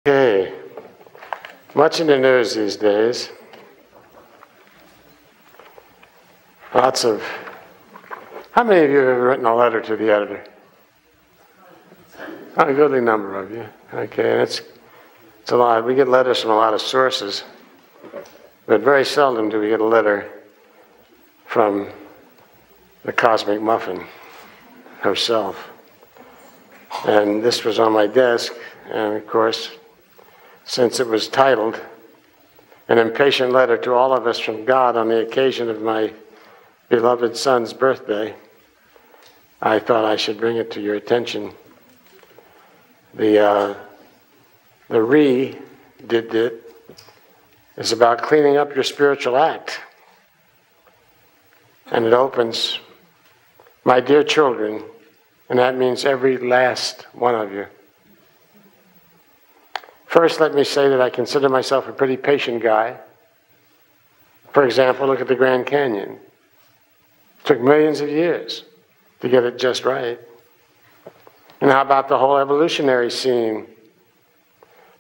Okay, much in the news these days. Lots of, how many of you have ever written a letter to the editor? Oh, a goodly number of you. Okay, it's a lot. We get letters from a lot of sources, but very seldom do we get a letter from the Cosmic Muffin herself. And this was on my desk, and of course, since it was titled, An Impatient Letter to All of Us from God on the occasion of my beloved son's birthday, I thought I should bring it to your attention. The did it is about cleaning up your spiritual act. And it opens, my dear children, and that means every last one of you. First, let me say that I consider myself a pretty patient guy. For example, look at the Grand Canyon. It took millions of years to get it just right. And how about the whole evolutionary scene?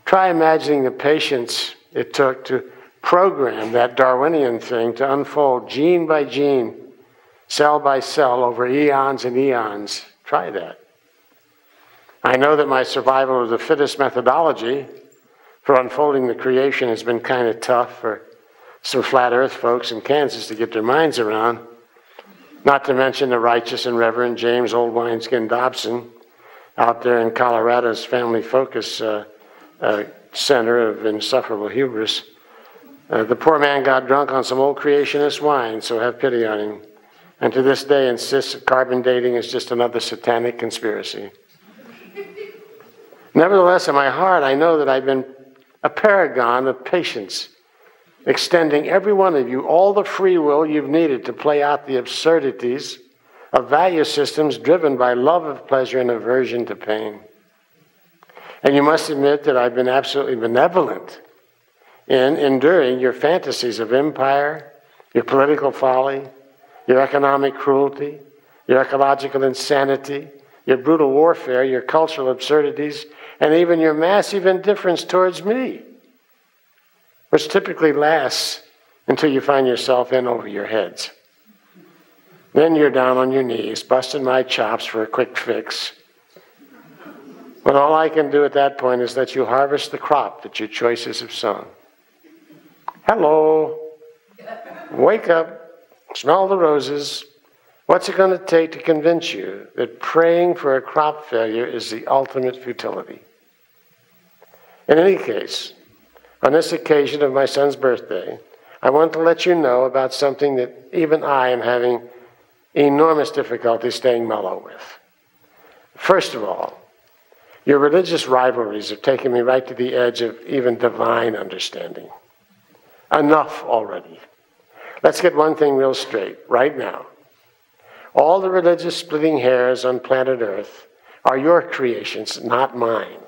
Try imagining the patience it took to program that Darwinian thing to unfold gene by gene, cell by cell, over eons and eons. Try that. I know that my survival of the fittest methodology for unfolding the creation has been kind of tough for some flat earth folks in Kansas to get their minds around, not to mention the righteous and Reverend James Old Wineskin Dobson out there in Colorado's Family Focus Center of Insufferable Hubris. The poor man got drunk on some old creationist wine, so have pity on him. And to this day insists that carbon dating is just another satanic conspiracy. Nevertheless, in my heart, I know that I've been a paragon of patience, extending every one of you all the free will you've needed to play out the absurdities of value systems driven by love of pleasure and aversion to pain. And you must admit that I've been absolutely benevolent in enduring your fantasies of empire, your political folly, your economic cruelty, your ecological insanity, your brutal warfare, your cultural absurdities, and even your massive indifference towards me, which typically lasts until you find yourself in over your heads. Then you're down on your knees, busting my chops for a quick fix. But all I can do at that point is let you harvest the crop that your choices have sown. Hello. Wake up. Smell the roses. What's it going to take to convince you that praying for a crop failure is the ultimate futility? In any case, on this occasion of my son's birthday, I want to let you know about something that even I am having enormous difficulty staying mellow with. First of all, your religious rivalries have taken me right to the edge of even divine understanding. Enough already. Let's get one thing real straight right now. All the religious splitting hairs on planet Earth are your creations, not mine.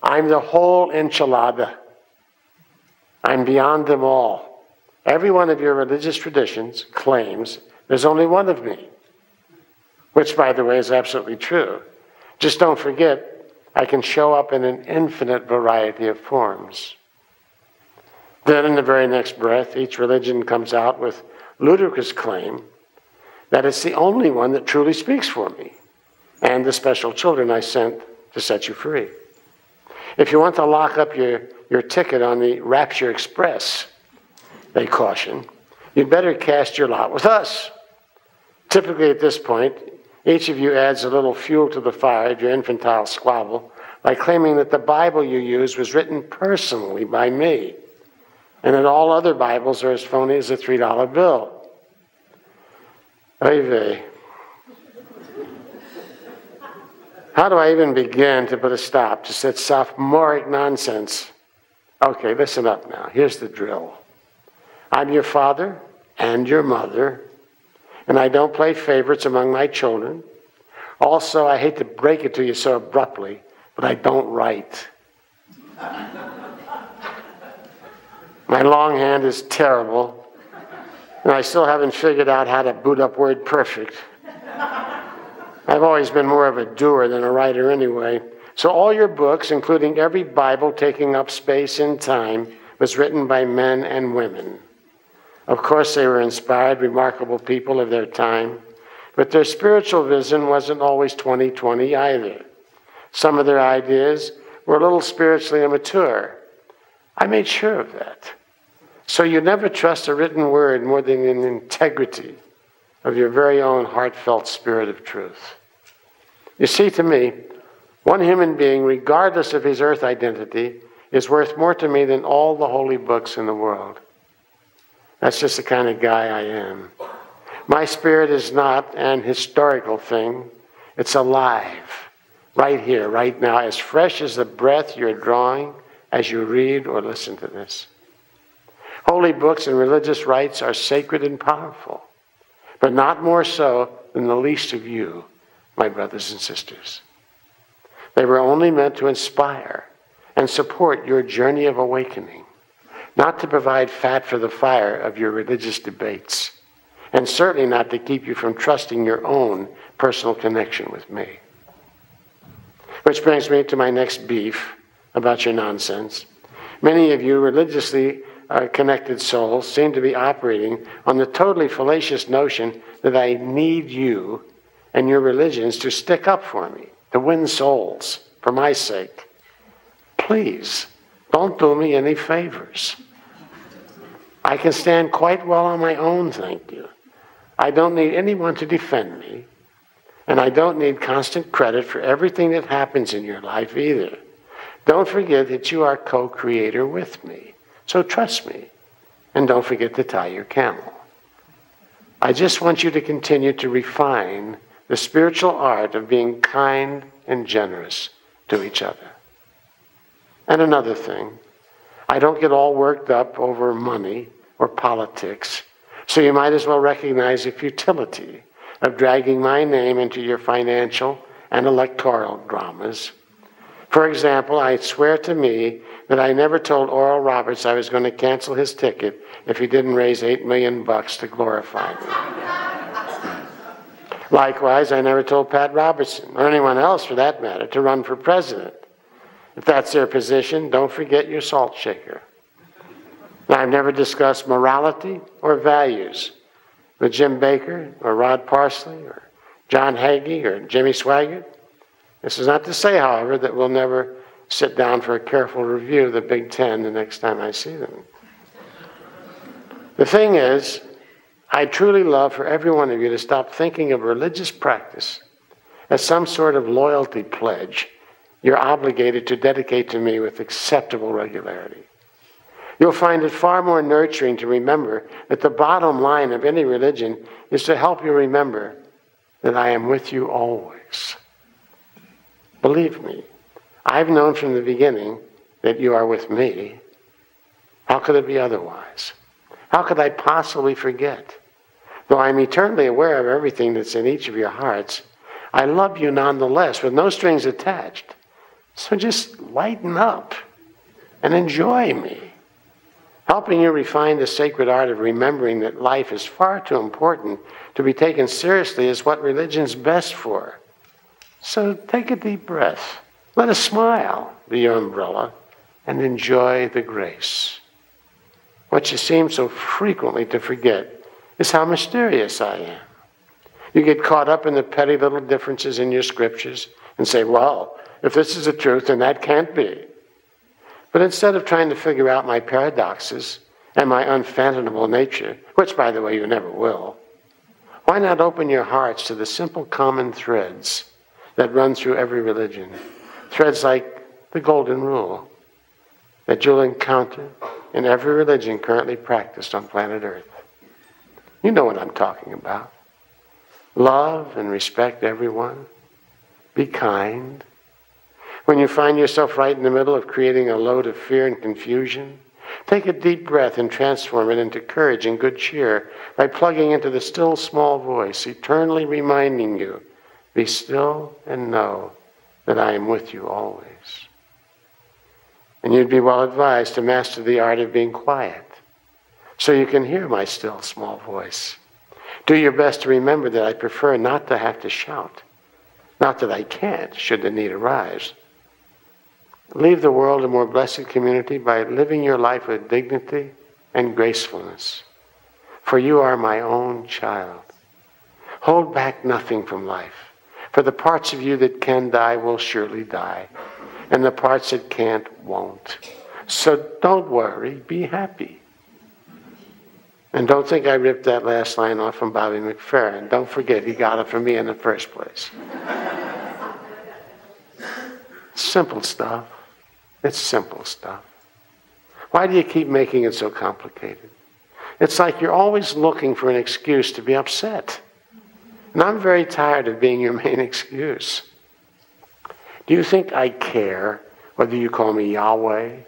I'm the whole enchilada. I'm beyond them all. Every one of your religious traditions claims there's only one of me, which, by the way, is absolutely true. Just don't forget, I can show up in an infinite variety of forms. Then in the very next breath, each religion comes out with ludicrous claim that it's the only one that truly speaks for me and the special children I sent to set you free. If you want to lock up your ticket on the Rapture Express, they caution, you'd better cast your lot with us. Typically at this point, each of you adds a little fuel to the fire of your infantile squabble by claiming that the Bible you use was written personally by me, and that all other Bibles are as phony as a $3 bill. Oy vey. How do I even begin to put a stop to such sophomoric nonsense? Okay, listen up now. Here's the drill. I'm your father and your mother, and I don't play favorites among my children. Also, I hate to break it to you so abruptly, but I don't write. My longhand is terrible, and I still haven't figured out how to boot up WordPerfect. I've always been more of a doer than a writer anyway, So all your books, including every Bible taking up space in time, was written by men and women. Of course, they were inspired, remarkable people of their time, but their spiritual vision wasn't always 20/20 either. Some of their ideas were a little spiritually immature. I made sure of that. So you never trust a written word more than the integrity of your very own heartfelt spirit of truth. You see, to me, one human being, regardless of his earth identity, is worth more to me than all the holy books in the world. That's just the kind of guy I am. My spirit is not an historical thing. It's alive, right here, right now, as fresh as the breath you're drawing as you read or listen to this. Holy books and religious rites are sacred and powerful, but not more so than the least of you, my brothers and sisters. They were only meant to inspire and support your journey of awakening, not to provide fat for the fire of your religious debates, and certainly not to keep you from trusting your own personal connection with me. Which brings me to my next beef about your nonsense. Many of you religiously connected souls seem to be operating on the totally fallacious notion that I need you and your religions to stick up for me, to win souls for my sake. Please, don't do me any favors. I can stand quite well on my own, thank you. I don't need anyone to defend me, and I don't need constant credit for everything that happens in your life either. Don't forget that you are co-creator with me, so trust me, and don't forget to tie your camel. I just want you to continue to refine the spiritual art of being kind and generous to each other. And another thing, I don't get all worked up over money or politics, so you might as well recognize the futility of dragging my name into your financial and electoral dramas. For example, I swear to me that I never told Oral Roberts I was going to cancel his ticket if he didn't raise $8 million to glorify me. Likewise, I never told Pat Robertson, or anyone else for that matter, to run for president. If that's their position, don't forget your salt shaker. Now, I've never discussed morality or values with Jim Baker or Rod Parsley or John Hagee or Jimmy Swaggart. This is not to say, however, that we'll never sit down for a careful review of the Big Ten the next time I see them. The thing is, I truly love for every one of you to stop thinking of religious practice as some sort of loyalty pledge you're obligated to dedicate to me with acceptable regularity. You'll find it far more nurturing to remember that the bottom line of any religion is to help you remember that I am with you always. Believe me, I've known from the beginning that you are with me. How could it be otherwise? How could I possibly forget? Though I'm eternally aware of everything that's in each of your hearts, I love you nonetheless, with no strings attached. So just lighten up and enjoy me. Helping you refine the sacred art of remembering that life is far too important to be taken seriously is what religion's best for. So take a deep breath. Let a smile be your umbrella and enjoy the grace. What you seem so frequently to forget is how mysterious I am. You get caught up in the petty little differences in your scriptures and say, well, if this is the truth, then that can't be. But instead of trying to figure out my paradoxes and my unfathomable nature, which, by the way, you never will, why not open your hearts to the simple common threads that run through every religion? Threads like the golden rule that you'll encounter in every religion currently practiced on planet Earth. You know what I'm talking about. Love and respect everyone. Be kind. When you find yourself right in the middle of creating a load of fear and confusion, take a deep breath and transform it into courage and good cheer by plugging into the still small voice, eternally reminding you, be still and know that I am with you always. And you'd be well advised to master the art of being quiet so you can hear my still small voice. Do your best to remember that I prefer not to have to shout. Not that I can't, should the need arise, Leave the world a more blessed community by living your life with dignity and gracefulness. For you are my own child. Hold back nothing from life. For the parts of you that can die will surely die, and the parts that can't won't. So don't worry, be happy. And don't think I ripped that last line off from Bobby McFerrin. Don't forget, he got it from me in the first place. Simple stuff. It's simple stuff. Why do you keep making it so complicated? It's like you're always looking for an excuse to be upset. And I'm very tired of being your main excuse. Do you think I care whether you call me Yahweh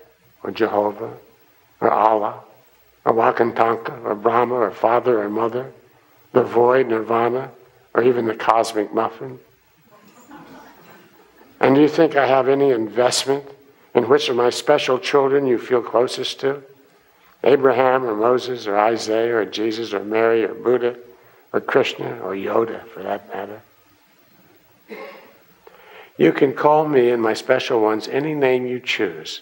or Jehovah or Allah or Wakantanka or Brahma or Father or Mother, the Void, Nirvana, or even the Cosmic Muffin? And do you think I have any investment in which of my special children you feel closest to? Abraham or Moses or Isaiah or Jesus or Mary or Buddha or Krishna or Yoda, for that matter? You can call me and my special ones any name you choose,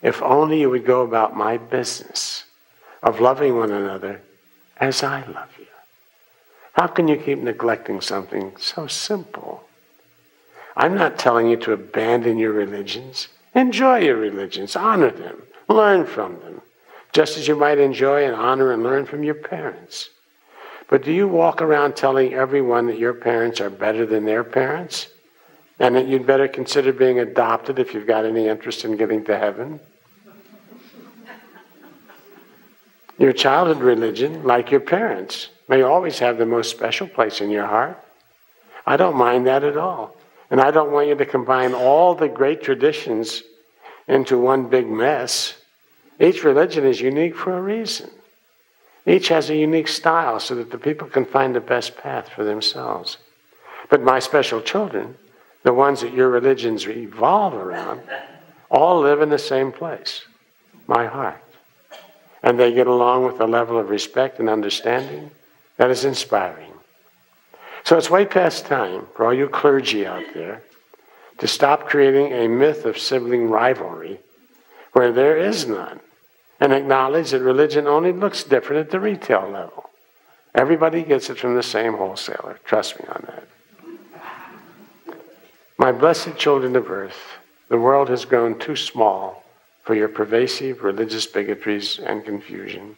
if only you would go about my business of loving one another as I love you. How can you keep neglecting something so simple? I'm not telling you to abandon your religions. Enjoy your religions, honor them, learn from them, just as you might enjoy and honor and learn from your parents. But do you walk around telling everyone that your parents are better than their parents, and that you'd better consider being adopted if you've got any interest in getting to heaven? Your childhood religion, like your parents, may always have the most special place in your heart. I don't mind that at all. And I don't want you to combine all the great traditions into one big mess. Each religion is unique for a reason. Each has a unique style so that the people can find the best path for themselves. But my special children, the ones that your religions revolve around, all live in the same place, my heart. And they get along with a level of respect and understanding that is inspiring. So it's way past time for all you clergy out there to stop creating a myth of sibling rivalry where there is none, and acknowledge that religion only looks different at the retail level. Everybody gets it from the same wholesaler. Trust me on that. My blessed children of earth, the world has grown too small for your pervasive religious bigotries and confusion.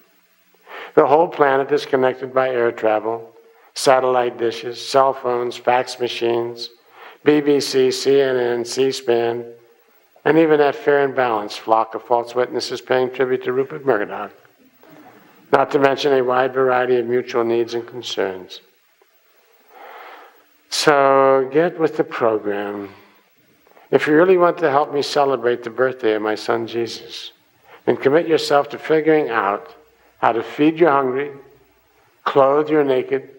The whole planet is connected by air travel, satellite dishes, cell phones, fax machines, BBC, CNN, C-SPAN, and even that fair and balanced flock of false witnesses paying tribute to Rupert Murdoch, not to mention a wide variety of mutual needs and concerns. So get with the program. If you really want to help me celebrate the birthday of my son Jesus, then commit yourself to figuring out how to feed your hungry, clothe your naked,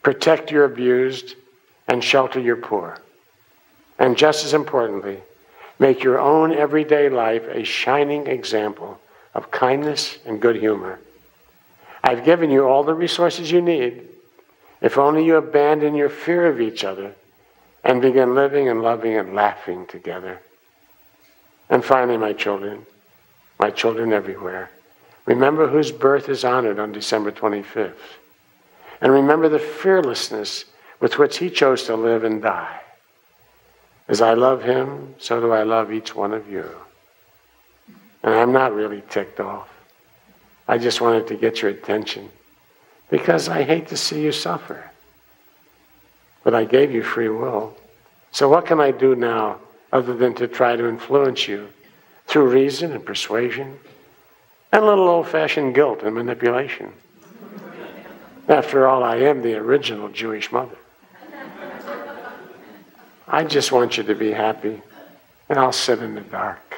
protect your abused, and shelter your poor. And just as importantly, make your own everyday life a shining example of kindness and good humor. I've given you all the resources you need, if only you abandon your fear of each other and begin living and loving and laughing together. And finally, my children everywhere, remember whose birth is honored on December 25th. And remember the fearlessness with which he chose to live and die. As I love him, so do I love each one of you. And I'm not really ticked off. I just wanted to get your attention because I hate to see you suffer. But I gave you free will. So what can I do now other than to try to influence you through reason and persuasion and a little old-fashioned guilt and manipulation? After all, I am the original Jewish mother. I just want you to be happy, and I'll sit in the dark.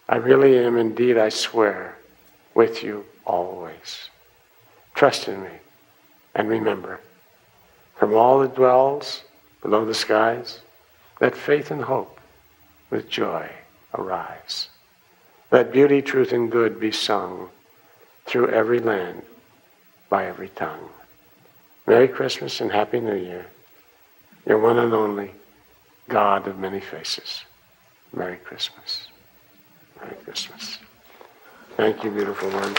I really am indeed, I swear, with you always. Trust in me, and remember, from all that dwells below the skies, let faith and hope with joy arise. Let beauty, truth, and good be sung through every land, by every tongue. Merry Christmas and Happy New Year. Your one and only God of many faces. Merry Christmas. Merry Christmas. Thank you, beautiful ones.